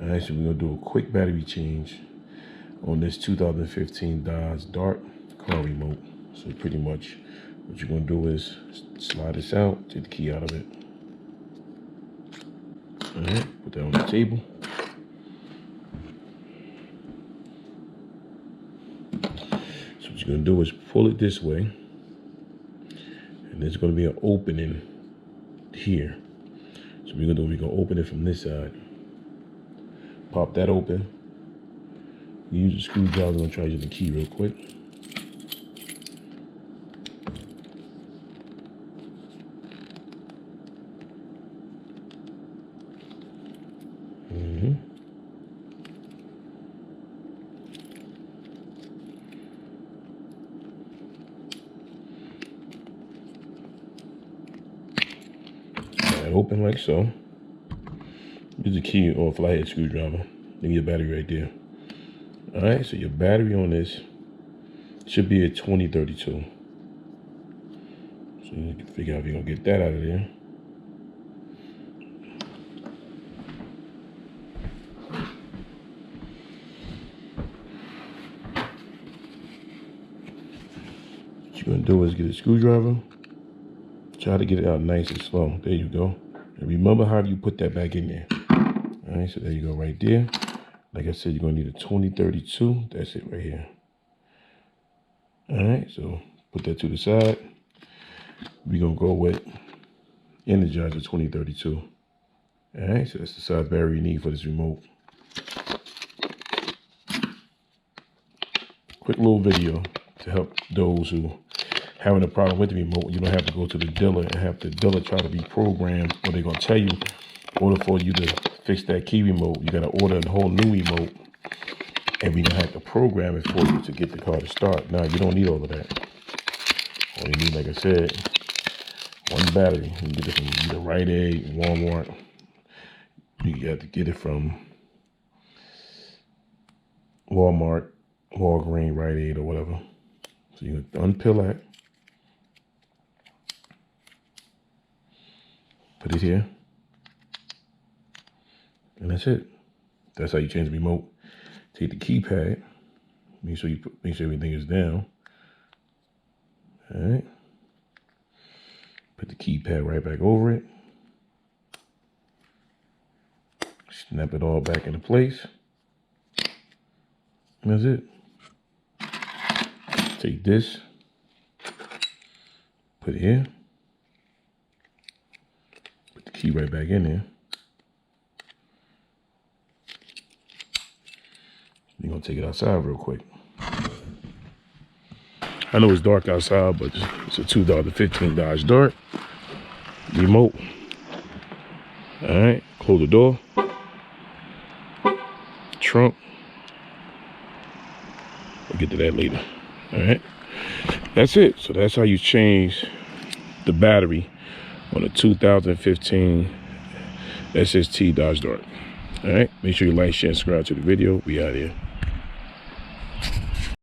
All right, so we're gonna do a quick battery change on this 2015 Dodge Dart car remote. So pretty much what you're gonna do is slide this out, take the key out of it. All right, put that on the table. So what you're gonna do is pull it this way, and there's gonna be an opening here. So we're gonna open it from this side. Pop that open. Use a screwdriver. I'm gonna try using the key real quick. That open like so. Use the key or a flathead screwdriver. Leave your battery right there. All right, so your battery on this should be at 2032. So you can figure out if you're gonna get that out of there. What you're gonna do is get a screwdriver. Try to get it out nice and slow. There you go. And remember how you put that back in there. All right, so there you go right there. Like I said, you're gonna need a 2032. That's it right here. All right, so put that to the side. We're gonna go with Energizer 2032. All right, so that's the size battery you need for this remote. Quick little video to help those who having a problem with the remote. You don't have to go to the dealer and have the dealer try to reprogram what they're gonna tell you. In order for you to fix that key remote, you gotta order a whole new remote, and we gonna have to program it for you to get the car to start. Now you don't need all of that. All you need, like I said, one battery. You can get it from either Rite Aid, Walmart. You have to get it from Walmart, Walgreens, Rite Aid, or whatever. So you can unpeel that, put it here. And that's it. That's how you change the remote. Take the keypad. Make sure everything is down. All right. Put the keypad right back over it. Snap it all back into place. And that's it. Take this. Put it here. Put the key right back in there. You're gonna take it outside real quick. I know it's dark outside, but it's a 2015 Dodge Dart remote. All right, close the door. Trunk. We'll get to that later. All right, that's it. So that's how you change the battery on a 2015 SXT Dodge Dart. All right, make sure you like, share, and subscribe to the video. We out here.